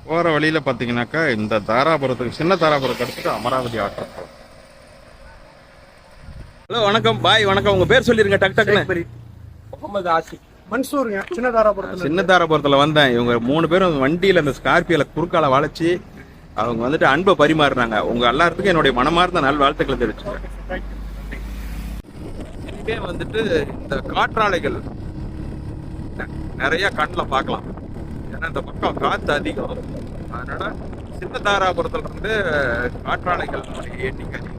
போகிற வழியில் பார்த்தீங்கன்னாக்கா இந்த தாராபுரத்துக்கு சின்ன தாராபுரத்தை எடுத்துட்டு அமராவதி ஆட்டோ. ஹலோ வணக்கம் பாய், வணக்கம். உங்கள் பேர் சொல்லிருங்க டக் டக்குன்னு. முகமது ஆசிப் மன்சூருங்க, சின்ன தாராபுரத்தில். சின்ன தாராபுரத்தில் வந்தேன். இவங்க 3 பேரும் வண்டியில் இந்த ஸ்கார்பியோவில் குறுக்கால வளைச்சி அவங்க வந்துட்டு அன்பை பரிமாறுறாங்க. உங்கள் எல்லாத்துக்கும் என்னுடைய மனமார்ந்த நல் வாழ்த்துக்களை தெரிவிச்சுக்கிறேன். இங்கே வந்துட்டு இந்த காற்றாலைகள் நிறைய கண்ணில் பார்க்கலாம். ஏன்னா இந்த பக்கம் காற்று அதிகம். அதனால சின்ன தாராபுரத்துல இருந்து காற்றாலைகள் எண்ணிக்கை அதிகம்.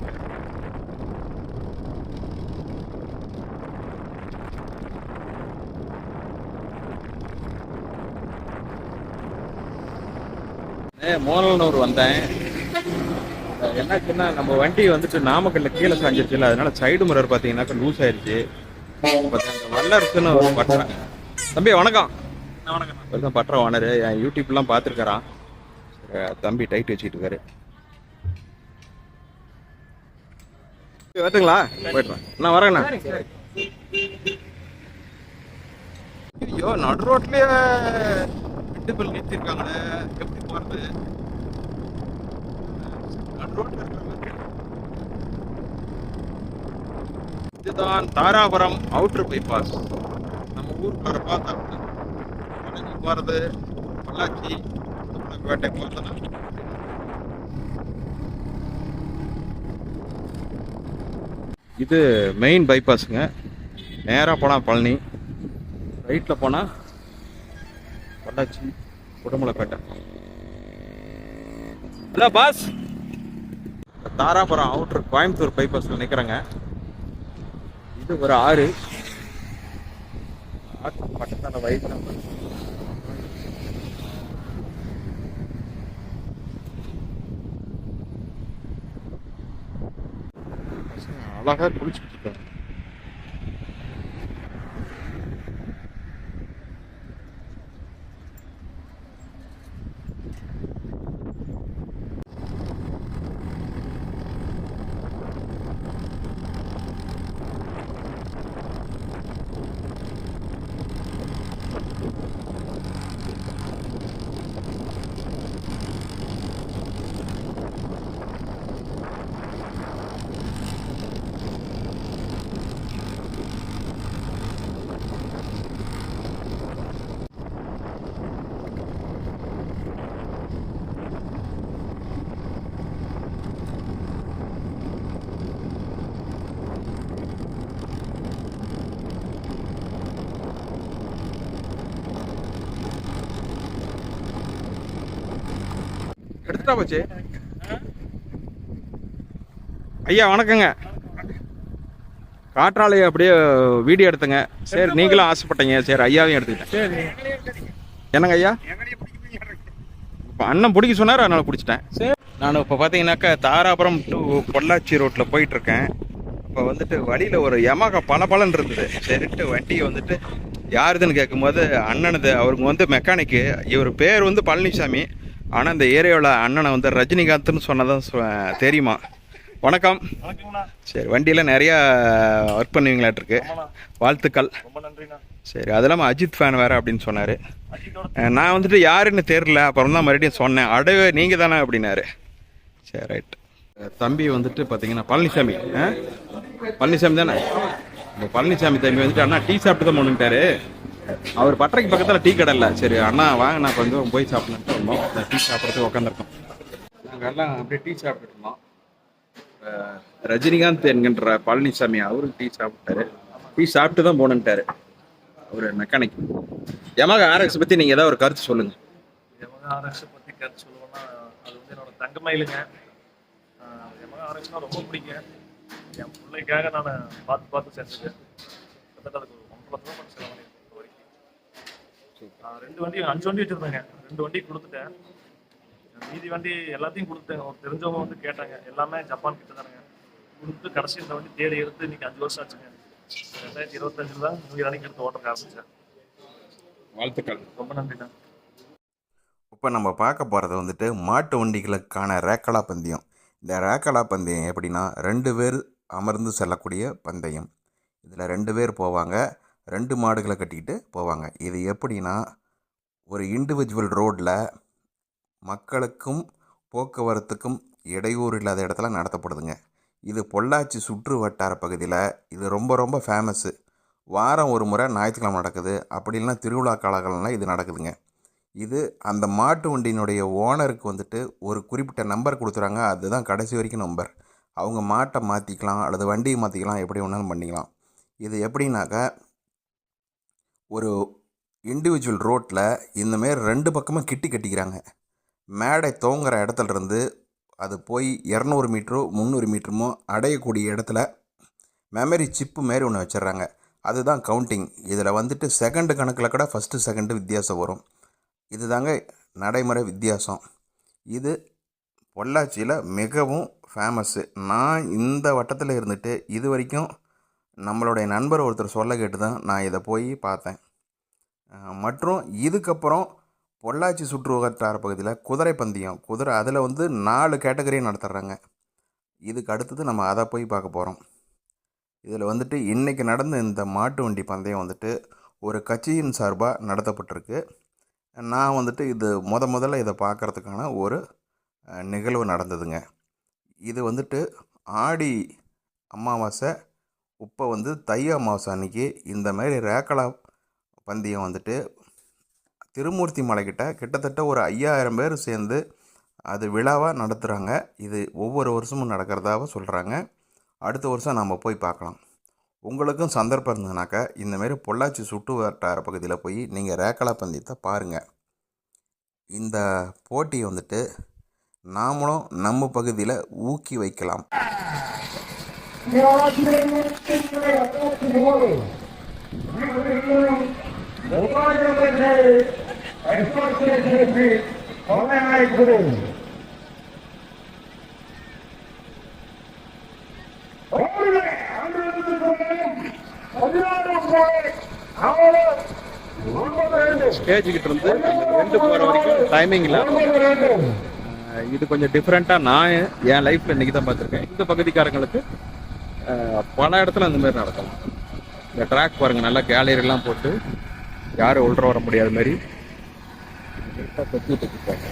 மோனலூர் வந்தேன். என்னாச்சுன்னா நம்ம வண்டி வந்துட்டு நாமக்கல்ல கீழே சாஞ்சிருச்சு இல்லை, அதனால சைடு மிரர் பார்த்தீங்கன்னாக்கா லூஸ் ஆயிடுச்சு. அந்த வல்லரசுன்னு ஒரு பட்டம். தம்பி வணக்கம். வணக்கம். பற்ற ஓனர் என் யூடியூப்லாம் பார்த்துருக்காரான். தம்பி டைட் வச்சுட்டு இருக்காரு. வரட்டுங்களா? போயிட்டுறேன். நான் வரேண்ணா. ஐயோ, நடு ரோட்லயே விட்டுபில் நிறுத்திருக்காங்களே, எப்படி போறது? நடு ரோட்ல இருக்கிற மாதிரி. இதுதான் தாராபுரம் அவுட்டர் பைபாஸ். நம்ம ஊருக்குள்ள பார்த்தா பழனி போறது, பொள்ளாச்சி, வேட்டைக்கு போறதுனா இது மெயின் பைபாஸுங்க. நேராக போனால் பழனி, ரைட்டில் போனால் Pollachi, Udumalaipettai. Hello boss, Dharapuram outer Coimbatore பைபாஸில் நிற்கிறேங்க. இது ஒரு ஆறு பக்கத்தால் வயசு அழகா குளிச்சுட்டு இருக்காங்க. எடுத்துட்டா போச்சு. ஐயா வணக்கங்க. காற்றாலையை அப்படியே வீடியோ எடுத்துங்க. சரி, நீங்களும் ஆசைப்பட்டீங்க, சரி ஐயாவையும் எடுத்துக்கிட்டேன். என்னங்க ஐயா, இப்போ அண்ணன் பிடிக்க சொன்னார், அதனால பிடிச்சிட்டேன். நான் இப்போ பார்த்தீங்கன்னாக்கா தாராபுரம் டு பொள்ளாச்சி ரோட்டில் போயிட்டுருக்கேன். இப்போ வந்துட்டு வழியில் ஒரு யமகா பலன்னு இருந்தது. சரிட்டு வண்டியை வந்துட்டு யாருதுன்னு கேட்கும்போது அண்ணனது. அவருக்கு வந்து மெக்கானிக்கு. இவர் பேர் வந்து பழனிசாமி. ஆனால் இந்த ஏரியாவில் அண்ணனை வந்து ரஜினிகாந்த்னு சொன்னதான் தெரியுமா? வணக்கம். சரி, வண்டியில் நிறையா ஒர்க் பண்ணுவீங்களாட்டிருக்கு. வாழ்த்துக்கள். சரி, அது இல்லாமல் அஜித் ஃபேன் வேறு அப்படின்னு சொன்னார். நான் வந்துட்டு யாருன்னு தெரில, அப்புறம் தான் மறுபடியும் சொன்னேன். அடவே நீங்கள் தானே அப்படின்னாரு. சரி, ரைட். தம்பி வந்துட்டு பார்த்தீங்கன்னா பழனிசாமி. பழனிசாமி தானே? இந்த பழனிசாமி தம்பி வந்துட்டு அண்ணா டீ சாப்பிட்டு தான் போனுட்டாரு. அவர் பட்டறைக்கு பக்கத்தில் டீ கடை இல்லை. சரி அண்ணா வாங்க, நான் கொஞ்சம் போய் சாப்பிடணுன்ட்டு வந்தோம். டீ சாப்பிட்றதுக்கு உட்காந்துருக்கோம். நாங்கள் எல்லாம் அப்படியே டீ சாப்பிட்டுட்டு இருந்தோம். ரஜினிகாந்த் என்கின்ற பழனிசாமி அவரும் டீ சாப்பிட்டாரு. டீ சாப்பிட்டு தான் போனுட்டாரு. ஒரு மெக்கானிக். யமகா ஆர்எக்ஸ் பற்றி நீங்கள் ஏதாவது ஒரு கருத்து சொல்லுங்கள். யமகா ஆர்எக்ஸ் பற்றி கருத்து சொல்லுவோம்னா, அது வந்து என்னோட தங்கமயிலுங்க. யமகா ஆர்எக்ஸ்னால் ரொம்ப பிடிக்கும். என் பிள்ளைக்காக நான் பார்த்து செஞ்சது. கிட்டத்தட்ட அதுக்கு ஒரு 1,50,000 ரூபா மட்டும் செலவு வரைக்கும். 2 வண்டி 5 வண்டி வச்சுருந்தேங்க. 2 வண்டி கொடுத்துட்டேன். மீதி வண்டி எல்லாத்தையும் கொடுத்துட்டேன். ஒரு தெரிஞ்சவங்க வந்து கேட்டாங்க. எல்லாமே ஜப்பான் கிட்ட தானுங்க கொடுத்து கடைசி இந்த வண்டி தேடி எடுத்து இன்னைக்கு 5 வருஷம் ஆச்சுங்க. 2025 தான் நியூ இயர் அன்னைக்கு எடுத்து ஓட்ட ஆரம்பிச்சேன். வாழ்த்துக்கள். ரொம்ப நன்றிண்ணா. இப்போ நம்ம பார்க்க போகிறது வந்துட்டு மாட்டு வண்டிகளுக்கான ரேக்கலா பந்தயம். இந்த ரேக்கலா பந்தயம் எப்படின்னா 2 பேர் அமர்ந்து செல்லக்கூடிய பந்தயம். இதில் 2 பேர் போவாங்க, 2 மாடுகளை கட்டிக்கிட்டு போவாங்க. இது எப்படின்னா, ஒரு இண்டிவிஜுவல் ரோட்டில் மக்களுக்கும் போக்குவரத்துக்கும் இடையூறு இல்லாத இடத்துல நடத்தப்படுதுங்க. இது பொள்ளாச்சி சுற்று வட்டார பகுதியில் இது ரொம்ப ரொம்ப ஃபேமஸ்ஸு. வாரம் ஒரு முறை ஞாயிற்றுக்கிழமை நடக்குது. அப்படி இல்லைனா திருவிழா காலங்கள்லாம் இது நடக்குதுங்க. இது அந்த மாட்டு வண்டியினுடைய ஓனருக்கு வந்துட்டு ஒரு குறிப்பிட்ட நம்பர் கொடுத்துறாங்க. அதுதான் கடைசி வரைக்கும் நம்பர். அவங்க மாட்டை மாற்றிக்கலாம் அல்லது வண்டியை மாற்றிக்கலாம், எப்படி வேணாலும் பண்ணிக்கலாம். இது எப்படின்னாக்கா, ஒரு இண்டிவிஜுவல் ரோட்டில் இந்தமாரி 2 பக்கமும் கிட்டி கட்டிக்கிறாங்க. மேடை தோங்குற இடத்துலருந்து அது போய் 200 மீட்டரோ 300 மீட்டருமோ அடையக்கூடிய இடத்துல மெமரி சிப்பு மாரி ஒன்று வச்சிடுறாங்க. அதுதான் கவுண்டிங். இதில் வந்துட்டு செகண்டு கணக்கில் கூட ஃபஸ்ட்டு செகண்டு வித்தியாசம் வரும். இது தாங்க நடைமுறை வித்தியாசம். இது பொள்ளாச்சியில் மிகவும் ஃபேமஸ்ஸு. நான் இந்த வட்டத்தில் இருந்துட்டு இது வரைக்கும் நம்மளுடைய நண்பர் ஒருத்தர் சொல்ல கேட்டு தான் நான் இதை போய் பார்த்தேன். மற்றும் இதுக்கப்புறம் பொள்ளாச்சி சுற்று வட்டார பகுதியில் குதிரை பந்தயம், அதில் வந்து 4 கேட்டகரியும் நடத்துகிறாங்க. இதுக்கு அடுத்தது நம்ம அதை போய் பார்க்க போகிறோம். இதில் வந்துட்டு இன்றைக்கி நடந்த இந்த மாட்டு வண்டி பந்தயம் வந்துட்டு ஒரு கட்சியின் சார்பாக நடத்தப்பட்டிருக்கு. நான் வந்துட்டு இது முதல்ல இதை பார்க்குறதுக்கான ஒரு நிகழ்வு நடந்ததுங்க. இது வந்துட்டு ஆடி அமாவாசை இப்போ வந்து தை அமாவாசை அன்றைக்கி இந்த மாதிரி ரேக்கலா பந்தயம் வந்துட்டு திருமூர்த்தி மலைக்கிட்ட கிட்டத்தட்ட ஒரு 5000 பேர் சேர்ந்து அது விழாவாக நடத்துகிறாங்க. இது ஒவ்வொரு வருஷமும் நடக்கிறதாக சொல்கிறாங்க. அடுத்த வருஷம் நம்ம போய் பார்க்கலாம். உங்களுக்கும் சந்தர்ப்பம் இருந்ததுனாக்கா இந்தமாரி பொள்ளாச்சி சுற்று வட்டார பகுதியில் போய் நீங்கள் ரேக்கலா பந்தயத்தை பாருங்கள். இந்த போட்டியை வந்துட்டு நாமளும் நம்ம பகுதியில் ஊக்கி வைக்கலாம். ஸ்டேஜுக்கிட்ட இருந்து 2 போகிற வரைக்கும் டைமிங் இல்லை. இது கொஞ்சம் டிஃப்ரெண்ட்டாக நான் என் லைஃப்பில் இன்றைக்கி தான் பார்த்துருக்கேன். இந்த பகுதிக்காரங்களுக்கு பல இடத்துல அந்த மாதிரி நடக்கலாம். இந்த ட்ராக் பாருங்கள், நல்லா கேலரிலாம் போட்டு யாரும் உள்ள வர முடியாத மாதிரி கொத்திட்டு இருக்காங்க.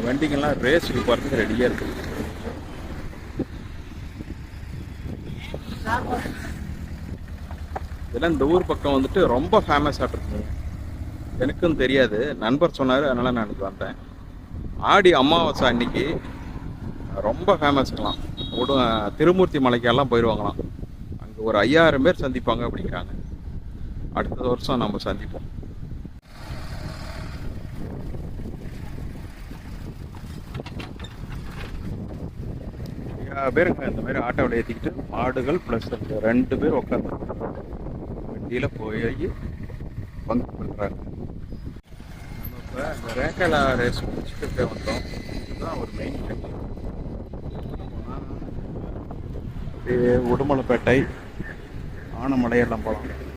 வண்டிங்கெல்லாம் ரேஸுக்கு போகிறதுக்கு ரெடியாக இருக்குது. இதெல்லாம் இந்த ஊர் பக்கம் வந்துட்டு ரொம்ப ஃபேமஸாக இருக்குது. எனக்கும் தெரியாது, நண்பர் சொன்னார், அதனால் நான் எனக்கு வந்தேன். ஆடி அமாவாசை அன்னைக்கு ரொம்ப ஃபேமஸ்லாம். திருமூர்த்தி மலைக்கெல்லாம் போயிடுவாங்களாம். அங்கே ஒரு 5000 பேர் சந்திப்பாங்க அப்படிங்கிறாங்க. அடுத்த வருஷம் நம்ம சந்திப்போம். பேருங்க இந்த மாதிரி ஆட்டோவில் ஏற்றிக்கிட்டு மாடுகள் ப்ளஸ் 2 பேர் உட்காந்து வண்டியில் போய் பங்கு பண்ணுறாங்க. நம்ம இப்போ இந்த ரேக்கலா ரேஸ் முடிச்சுட்டு வந்தோம். இதுதான் ஒரு மெயின் ஸ்டேஷன். அப்படியே உடுமலைப்பேட்டை, ஆனமலை எல்லாம் போகலாம்.